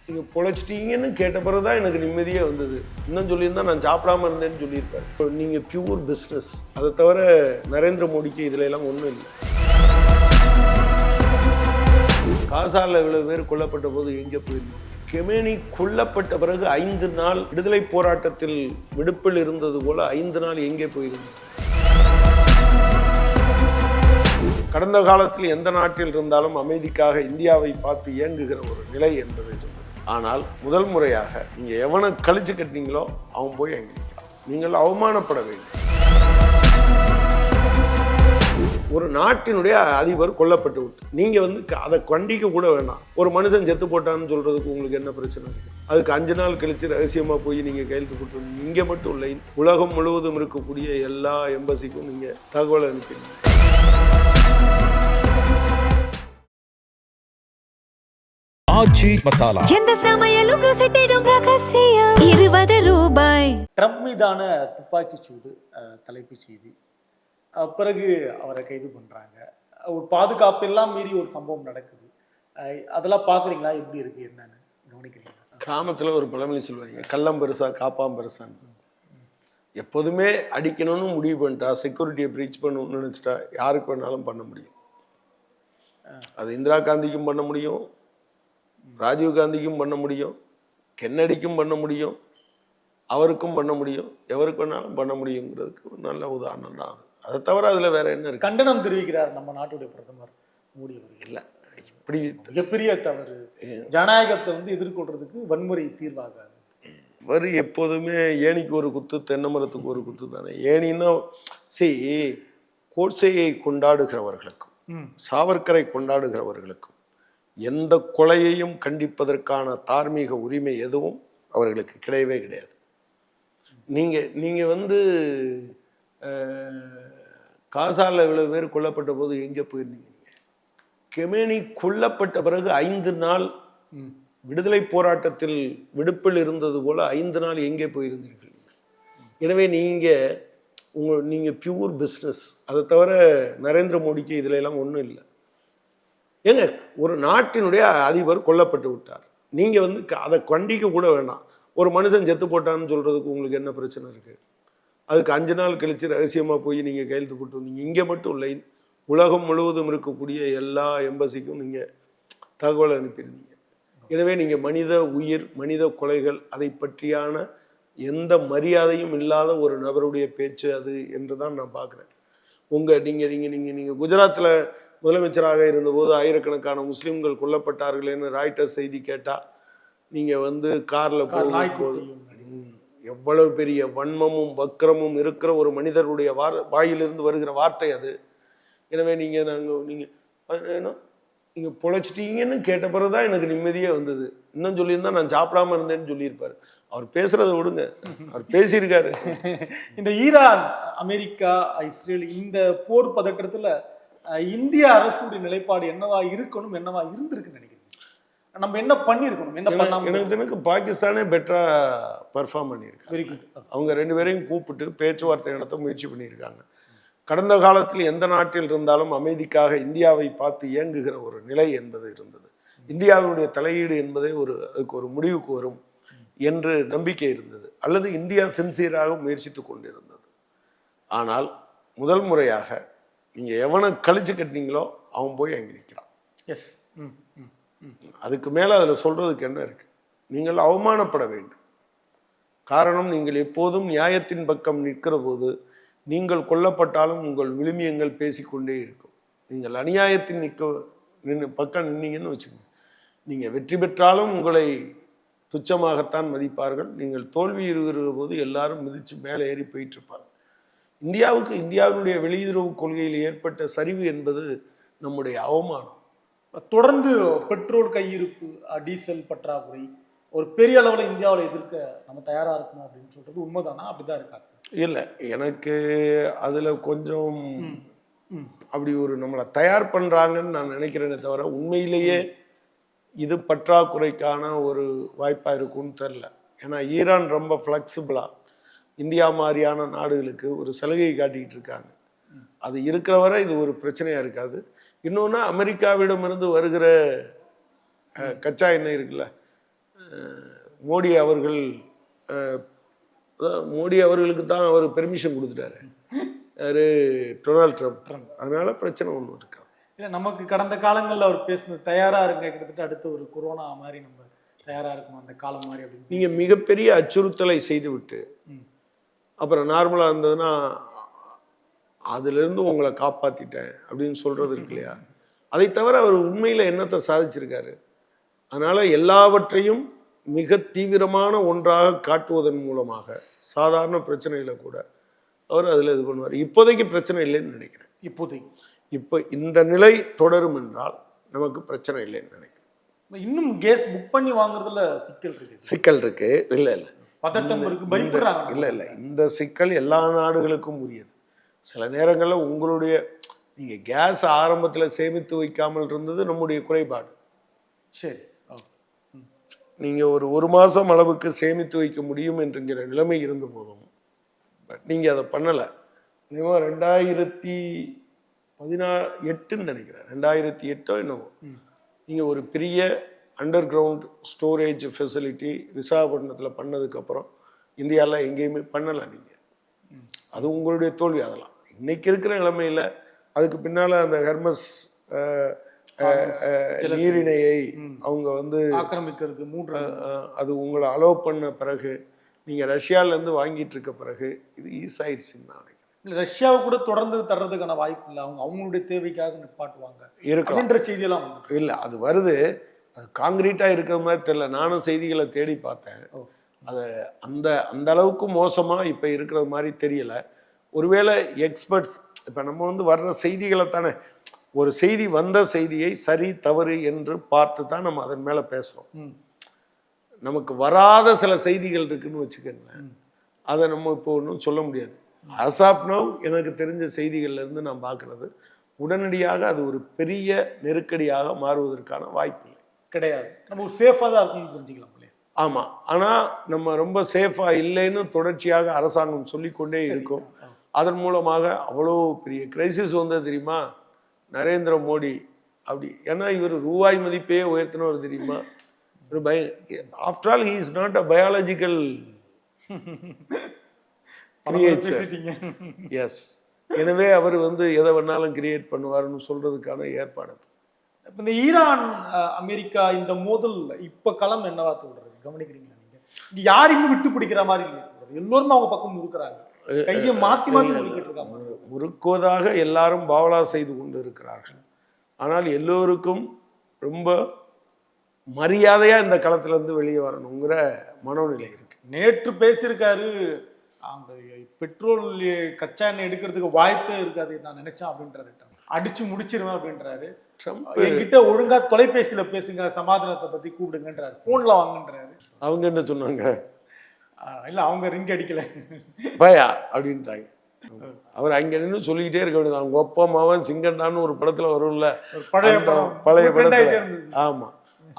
நீங்கள் பொழைச்சிட்டீங்கன்னு கேட்ட பிறகு தான் எனக்கு நிம்மதியே வந்தது. இன்னும் சொல்லியிருந்தா நான் சாப்பிடாம இருந்தேன்னு சொல்லியிருப்பேன். இப்போ நீங்கள் பியூர் பிஸ்னஸ், அதை தவிர நரேந்திர மோடிக்கு இதில் எல்லாம் ஒன்றும் இல்லை. காசால இவ்வளவு பேர் கொல்லப்பட்ட போது எங்கே போயிருந்தீங்க? கெமேனி கொல்லப்பட்ட பிறகு 5 நாள் விடுதலை போராட்டத்தில் விடுப்பில் இருந்தது போல 5 நாள் எங்கே போயிருந்தீங்க? கடந்த காலத்தில் எந்த நாட்டில் இருந்தாலும் அமைதிக்காக இந்தியாவை பார்த்து இயங்குகிற ஒரு நிலை என்பது இருந்தது. ஆனால் முதல் முறையாக நீங்க எவனை கழிச்சு கட்டினீங்களோ அவன் போய் அங்கே நிற்கிறான். நீங்கள் அவமானப்பட வேண்டும். ஒரு நாட்டினுடைய அதிபர் கொல்லப்பட்டு விட்டு நீங்க அதை கண்டிக்க கூட வேண்டாம். ஒரு மனுஷன் செத்து போட்டான்னு சொல்றதுக்கு உங்களுக்கு என்ன பிரச்சனை இருக்கு? அதுக்கு 5 நாள் கழிச்சு ரகசியமா போய் நீங்க கையெழுத்து போட்டு இங்க மட்டும் இல்லை, உலகம் முழுவதும் இருக்கக்கூடிய எல்லா எம்பசிக்கும் நீங்க தகவல் அனுப்பிடுங்க. ஆச்சி மசாலா, எந்த சமையலும் ருசி தேடும் ரகசியம். 20 ரூபாய். ட்ரம்ப் மீதான துப்பாக்கி சூடு தலைப்புச் செய்தி. பிறகு அவரை கைது பண்ணுறாங்க. ஒரு பாதுகாப்பு எல்லாம் மீறி ஒரு சம்பவம் நடக்குது. அதெல்லாம் பார்க்குறீங்களா? எப்படி இருக்கு, என்னன்னு கவனிக்கிறீங்களா? கிராமத்தில் ஒரு பழமொழி சொல்லுவாங்க, கள்ளம் பெருசா காப்பாம் பெருசான்னு. எப்போதுமே அடிக்கணும்னு முடிவு பண்ணிட்டா, செக்யூரிட்டியை ப்ரீச் பண்ணணும்னு நினச்சிட்டா யாருக்கு வேணாலும் பண்ண முடியும். அது இந்திரா காந்திக்கும் பண்ண முடியும், ராஜீவ் காந்திக்கும் பண்ண முடியும், கென்னடிக்கும் பண்ண முடியும், அவருக்கும் பண்ண முடியும், எவருக்கு வேணாலும் பண்ண முடியுங்கிறதுக்கு ஒரு நல்ல உதாரணம் தான் அது. அதை தவிர அதில் வேற என்ன இருக்கு? கண்டனம் தெரிவிக்கிறார் நம்ம நாட்டுடைய பிரதமர் மோடி அவர்கள். இல்லை, இப்படி மிகப்பெரிய தவறு. ஜனநாயகத்தை எதிர்கொள்றதுக்கு வன்முறை தீர்வாகாது. வரி எப்போதுமே ஏணிக்கு ஒரு குத்து, தென்னை மரத்துக்கு ஒரு குத்து தானே. ஏணின்னா கோட்சையை கொண்டாடுகிறவர்களுக்கும் சாவர்கரை கொண்டாடுகிறவர்களுக்கும் எந்த கொலையையும் கண்டிப்பதற்கான தார்மீக உரிமை எதுவும் அவர்களுக்கு கிடையவே கிடையாது. நீங்க காசால இவ்வளவு பேர் கொல்லப்பட்ட போது எங்கே போயிருந்தீங்க? கெமேனி கொல்லப்பட்ட பிறகு 5 நாள் விடுதலை போராட்டத்தில் விடுப்பில் இருந்தது போல 5 நாள் எங்கே போயிருந்தீர்கள்? எனவே நீங்க பியூர் பிஸ்னஸ், அதை தவிர நரேந்திர மோடிக்கு இதுல எல்லாம் ஒன்றும் இல்லை. ஏங்க, ஒரு நாட்டினுடைய அதிபர் கொல்லப்பட்டு விட்டார். நீங்க அதை கண்டிக்க கூட வேண்டாம். ஒரு மனுஷன் செத்து போட்டான்னு சொல்றதுக்கு உங்களுக்கு என்ன பிரச்சனை இருக்கு? அதுக்கு 5 நாள் கழிச்சு ரகசியமா போய் நீங்க கையெழுத்து போட்டு நீங்க இங்க மட்டும் இல்லை, உலகம் முழுவதும் இருக்கக்கூடிய எல்லா எம்பசிக்கும் நீங்க தகவல் அனுப்பியிருந்தீங்க. எனவே நீங்க மனித உயிர், மனித கொலைகள், அதை பற்றியான எந்த மரியாதையும் இல்லாத ஒரு நபருடைய பேச்சு அது என்றுதான் நான் பார்க்குறேன். நீங்க குஜராத்தில் முதலமைச்சராக இருந்தபோது ஆயிரக்கணக்கான முஸ்லிம்கள் கொல்லப்பட்டார்களேன்னு ராய்ட்டர்ஸ் செய்தி கேட்டா நீங்க கார்ல போகும்போது எவ்வளவு பெரிய வன்மமும் வக்கிரமும் இருக்கிற ஒரு மனிதருடைய வாயிலிருந்து வருகிற வார்த்தை அது. எனவே நீங்க பொழைச்சிட்டீங்கன்னு கேட்ட பிறகுதான் எனக்கு நிம்மதியே வந்தது. இன்னும் சொல்லியிருந்தா நான் சாப்பிடாம இருந்தேன்னு சொல்லியிருப்பாரு. அவர் பேசுறதை விடுங்க, அவர் பேசியிருக்காரு. இந்த ஈரான், அமெரிக்கா, இஸ்ரேல் இந்த போர் பதற்றத்துல இந்திய அரசுடைய நிலைப்பாடு என்னவா இருக்கணும், என்னவா இருந்திருக்குன்னு நினைக்கிறேன்? நம்ம என்ன பண்ணிருக்கணும், என்ன பண்ணாம? எனக்கு பாகிஸ்தானே பெட்டரா பெர்ஃபார்ம் பண்ணியிருக்காங்க. அவங்க 2 பேரையும் கூப்பிட்டு பேச்சுவார்த்தை நடத்த முயற்சி பண்ணியிருக்காங்க. கடந்த காலத்தில் எந்த நாட்டில் இருந்தாலும் அமைதிக்காக இந்தியாவை பார்த்து இயங்குகிற ஒரு நிலை என்பது இருந்தது. இந்தியாவுடைய தலையீடு என்பதே அதுக்கு ஒரு முடிவுக்கு வரும் என்று நம்பிக்கை இருந்தது, அல்லது இந்தியா சின்சியராக முயற்சித்து கொண்டிருந்தது. ஆனால் முதல் முறையாக நீங்க எவனை கழிச்சு கட்டினீங்களோ அவன் போய் அங்கே நிற்கிறான். எஸ். அதுக்கு மேல அதுல சொல்றதுக்கு என்ன இருக்கு? நீங்கள் அவமானப்பட வேண்டும். காரணம், நீங்கள் எப்போதும் நியாயத்தின் பக்கம் நிற்கிற போது நீங்கள் கொல்லப்பட்டாலும் உங்கள் விழுமியங்கள் பேசிக்கொண்டே இருக்கும். நீங்கள் அநியாயத்தின் பக்கம் நின்னீங்கன்னு வச்சுக்கோங்க, நீங்க வெற்றி பெற்றாலும் உங்களை துச்சமாகத்தான் மதிப்பார்கள். நீங்கள் தோல்வி இருக்கிற போது எல்லாரும் மிதிச்சு மேலே ஏறி போயிட்டு இருப்பாங்க. இந்தியாவினுடைய வெளியுறவு கொள்கையில் ஏற்பட்ட சரிவு என்பது நம்முடைய அவமானம். தொடர்ந்து பெட்ரோல் கையிருப்பு, டீசல் பற்றாக்குறை ஒரு பெரிய அளவில் இந்தியாவில் எதிர்க்க நம்ம தயாரா இருக்கணும் அப்படின்னு சொல்றது உண்மைதானா? அப்படிதான் இருக்காங்க? இல்லை, எனக்கு அதுல கொஞ்சம் அப்படி ஒரு நம்மளை தயார் பண்றாங்கன்னு நான் நினைக்கிறேனே தவிர உண்மையிலேயே இது பற்றாக்குறைக்கான ஒரு வாய்ப்பா இருக்கும்னு தெரியல. ஏன்னா ஈரான் ரொம்ப ஃப்ளெக்சிபிளா இந்தியா மாதிரியான நாடுகளுக்கு ஒரு சலுகை காட்டிக்கிட்டு இருக்காங்க. அது இருக்கிற வரை இது ஒரு பிரச்சனையா இருக்காது. இன்னொன்று, அமெரிக்காவிடமிருந்து வருகிற கச்சா எண்ணெய் இருக்குல்ல, மோடி அவர்கள் மோடி அவர்களுக்கு தான் அவர் பெர்மிஷன் கொடுத்துட்டாரு, யாரு டொனால்ட் ட்ரம்ப். அதனால பிரச்சனை ஒன்றும் இருக்காது. இல்லை, நமக்கு கடந்த காலங்களில் அவர் பேசுனது தயாரா இருங்க, கிட்டத்தட்ட அடுத்த ஒரு கொரோனா மாதிரி நம்ம தயாரா இருக்கணும் அந்த காலம் மாதிரி அப்படின்னு. நீங்க மிகப்பெரிய அச்சுறுத்தலை செய்துவிட்டு அப்புறம் நார்மலா இருந்ததுன்னா அதுல இருந்து உங்களை காப்பாத்திட்டேன் அப்படின்னு சொல்றது இருக்கு இல்லையா? அதை தவிர அவர் உண்மையில என்னத்தை சாதிச்சிருக்காரு? அதனால எல்லாவற்றையும் மிக தீவிரமான ஒன்றாக காட்டுவதன் மூலமாக சாதாரண பிரச்சனைகளை கூட அவர் அதில் இது பண்ணுவார். இப்போதைக்கு பிரச்சனை இல்லைன்னு நினைக்கிறேன். இப்போ இந்த நிலை தொடரும் என்றால் நமக்கு பிரச்சனை இல்லைன்னு நினைக்கிறேன். இன்னும் கேஸ் புக் பண்ணி வாங்குறதுல சிக்கல் இருக்கு. இல்லை பதட்டம் இருக்கு, பயப்படுறாங்க. இல்லை இந்த சிக்கல் எல்லா நாடுகளுக்கும் உரியது. சில நேரங்களில் உங்களுடைய நீங்கள் கேஸ் ஆரம்பத்தில் சேமித்து வைக்காமல் இருந்தது நம்முடைய குறைபாடு. சரி, நீங்கள் ஒரு மாதம் அளவுக்கு சேமித்து வைக்க முடியும் என்கிற நிலைமை இருந்த போதும் நீங்கள் அதை பண்ணலை. 2018 நினைக்கிறேன், 2008 என்னவோ நீங்கள் ஒரு பெரிய அண்டர் கிரவுண்ட் ஸ்டோரேஜ் ஃபெசிலிட்டி விசாகப்பட்டினத்தில் பண்ணதுக்கப்புறம் இந்தியாவில் எங்கேயுமே பண்ணலை நீங்கள். அது உங்களுடைய தோல்வி. அதெல்லாம் இன்னைக்கு இருக்கிற நிலைமையில் அதுக்கு பின்னால் அந்த ஹெர்மஸ் நீரிணையை அவங்க ஆக்கிரமிக்கிறது அது உங்களை அலோவ் பண்ண பிறகு நீங்கள் ரஷ்யாவிலேருந்து வாங்கிட்டு இருக்க பிறகு இது ஈஸாயிடுச்சுன்னு நான் நினைக்கிறேன். ரஷ்யாவை கூட தொடர்ந்து தர்றதுக்கான வாய்ப்பு இல்லை, அவங்களுடைய தேவைக்காக நிப்பாட்டுவாங்க இருக்குன்ற செய்தியெல்லாம் இல்லை. அது வருது, அது காங்கிரீட்டாக இருக்கிற மாதிரி தெரியல. நானும் செய்திகளை தேடி பார்த்தேன். அது அந்த அளவுக்கு மோசமாக இப்போ இருக்கிற மாதிரி தெரியலை. ஒருவேளை எக்ஸ்பர்ட்ஸ் இப்போ நம்ம வர்ற செய்திகளை தானே, ஒரு செய்தி வந்த செய்தியை சரி தவறு என்று பார்த்து தான் நம்ம அதன் மேலே பேசுகிறோம். நமக்கு வராத சில செய்திகள் இருக்குன்னு வச்சுக்கோங்களேன், அதை நம்ம இப்போ ஒன்றும் சொல்ல முடியாது. ஆஸ் ஆஃப் நவ் எனக்கு தெரிஞ்ச செய்திகள்லேருந்து நான் பார்க்குறது உடனடியாக அது ஒரு பெரிய நெருக்கடியாக மாறுவதற்கான வாய்ப்பு இல்லை, கிடையாது. நம்ம சேஃபாக தான் இருக்கும்னு புரிஞ்சுக்கலாம். ஆமாம், ஆனால் நம்ம ரொம்ப சேஃபாக இல்லைன்னு தொடர்ச்சியாக அரசாங்கம் சொல்லிக்கொண்டே இருக்கும். அதன் மூலமாக அவ்வளோ பெரிய கிரைசிஸ் வந்தது தெரியுமா நரேந்திர மோடி அப்படி. ஏன்னா இவர் ரூபாய் மதிப்பே உயர்த்தினவர் தெரியுமா. ஒரு after all he is not a biological creature. Yes, எனவே அவர் எதை வேணாலும் கிரியேட் பண்ணுவார்னு சொல்றதுக்கான ஏற்பாடு. இப்போ இந்த ஈரான் அமெரிக்கா இந்த மோதல் இப்போ களம் என்னவா தோன்றது, கவனிக்கிறீங்களா நீங்க? இங்க யாரையும் விட்டு பிடிக்கிற மாதிரி இல்லை, எல்லோரும் அவங்க பக்கம் இருக்கிறாங்க, கையை மாத்தி இருக்காங்க. முறுக்குவதாக எல்லாரும் பாவலா செய்து கொண்டு இருக்கிறார்கள். ஆனால் எல்லோருக்கும் ரொம்ப மரியாதையா இந்த களத்துல இருந்து வெளியே வரணுங்கிற மனோநிலை இருக்கு. நேற்று பேசியிருக்காரு, அந்த பெட்ரோல் கச்சா எண்ணெய் எடுக்கிறதுக்கு வாய்ப்பே இருக்காது நான் நினைச்சேன் அப்படின்றாரு. அடிச்சு முடிச்சிருவேன் அப்படின்றாரு. என்கிட்ட ஒழுங்கா தொலைபேசியில பேசுங்க, சமாதானத்தை பத்தி கூப்பிடுங்கன்றாரு, போன்ல வாங்கன்றாரு. அவங்க என்ன சொன்னாங்க? இல்ல, அவங்க ரிங் அடிக்கல, பயா அப்படின்ட்டாங்க. அவர் அங்க நின்று சொல்லிக்கிட்டே இருக்க வேண்டியது. அவங்க ஒப்பா மாவன் சிங்கண்டான்னு ஒரு படத்துல வரும்ல, பழைய படத்துல. ஆமா,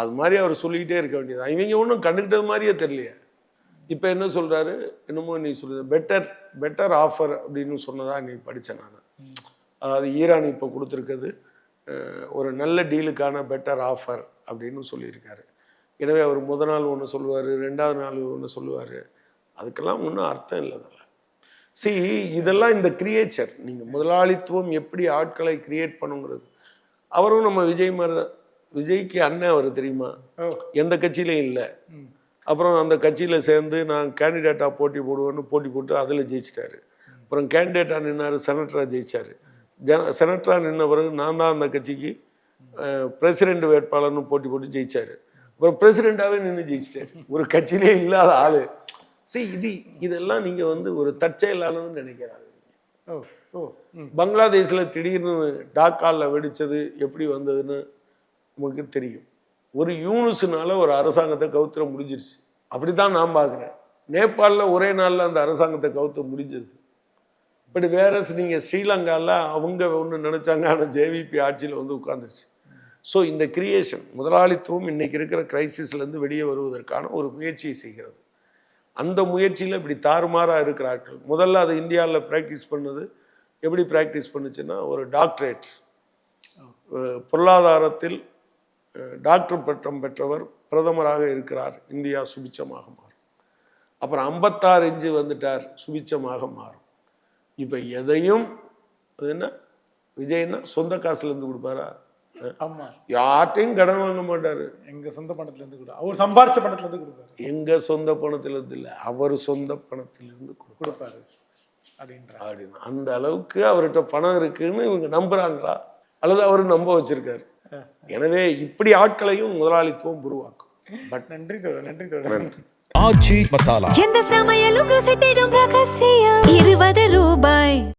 அது மாதிரி அவர் சொல்லிக்கிட்டே இருக்க வேண்டியது. இவங்க ஒன்றும் கண்டுக்கிட்டது மாதிரியே தெரியலையே. இப்போ என்ன சொல்றாரு, என்னமோ நீ சொல்லுது பெட்டர் ஆஃபர் அப்படின்னு சொன்னதா நீ படித்தேன் நான். அதாவது ஈரான் இப்போ கொடுத்துருக்கிறது ஒரு நல்ல டீலுக்கான பெட்டர் ஆஃபர் அப்படின்னு சொல்லியிருக்காரு. எனவே அவர் முதல் நாள் ஒன்று சொல்லுவார், ரெண்டாவது நாள் ஒன்று சொல்லுவார். அதுக்கெல்லாம் ஒன்றும் அர்த்தம் இல்லை. அதில் இதெல்லாம் இந்த கிரியேச்சர். நீங்கள் முதலாளித்துவம் எப்படி ஆட்களை கிரியேட் பண்ணுங்கிறது. அவரும் நம்ம விஜய்க்கு அண்ணன் அவர் தெரியுமா, எந்த கட்சியிலையும் இல்லை. அப்புறம் அந்த கட்சியில் சேர்ந்து நான் கேண்டிடேட்டாக போட்டி போடுவேன்னு போட்டி போட்டு அதில் ஜெயிச்சிட்டாரு. அப்புறம் கேண்டிடேட்டாக நின்னார், செனட்டராக ஜெயிச்சார். செனட்டராக நின்ன பிறகு நான் தான் அந்த கட்சிக்கு பிரசிடென்ட் வேட்பாளர்னு போட்டி போட்டு ஜெயிச்சார். அப்புறம் பிரசிடெண்ட்டாகவே நின்று ஜெயிச்சிட்டாரு. ஒரு கட்சியிலே இல்லாத ஆள். இதெல்லாம் நீங்கள் ஒரு தற்செயலானதுன்னு நினைக்கிறாங்க. பங்களாதேஷில் திடீர்னு டாக்காவில் வெடித்தது எப்படி வந்ததுன்னு நமக்கு தெரியும். ஒரு யூனிஸ்னால ஒரு அரசாங்கத்தை கவுத்துற முடிஞ்சிருச்சு. அப்படித்தான் நான் பார்க்குறேன். நேபாளில் ஒரே நாளில் அந்த அரசாங்கத்தை கவுத்த முடிஞ்சிருக்கு. பட் வேற நீங்கள் ஸ்ரீலங்காவில் அவங்க ஒன்று நினச்சாங்க, ஆனால் ஜேவிபி ஆட்சியில் உட்காந்துருச்சு. ஸோ இந்த கிரியேஷன் முதலாளித்துவம் இன்னைக்கு இருக்கிற கிரைசிஸ்லேருந்து வெளியே வருவதற்கான ஒரு முயற்சியை செய்கிறது. அந்த முயற்சியில் இப்படி தாறுமாறாக இருக்கிற ஆட்கள் முதல்ல அது இந்தியாவில் ப்ராக்டிஸ் பண்ணது எப்படி ப்ராக்டிஸ் பண்ணுச்சுன்னா, ஒரு டாக்டரேட் பொருளாதாரத்தில் டாக்டர் பட்டம் பெற்றவர் பிரதமராக இருக்கிறார், இந்தியா சுபிச்சமாக மாறும். அப்புறம் 56 இன்ச்சு வந்துட்டார், சுபிச்சமாக மாறும். இப்போ எதையும் அது என்ன விஜய்னா சொந்த காசுல இருந்து கொடுப்பாரா? ஆமா, யார்ட்டையும் கடன் வாங்க மாட்டாரு. எங்க சொந்த பணத்துல இருந்து கூட அவர் சம்பாரிச்ச பணத்துல இருந்து கொடுப்பாரு. எங்க சொந்த பணத்திலிருந்து இல்லை, அவர் சொந்த பணத்திலிருந்து கொடுப்பாரு அப்படின்ற அப்படின்னு அந்த அளவுக்கு அவர்கிட்ட பணம் இருக்குன்னு இவங்க நம்புறாங்களா அல்லது அவர் நம்ப வச்சிருக்காரு. எனவே இப்படி ஆட்களையும் முதலாளித்துவம் உருவாக்கும். பட் நன்றி தோழர், நன்றி தோழர். ஆச்சி மசாலா. எந்த சமையலும் ருசி தேடும் ரகசியம் 20 ரூபாய்.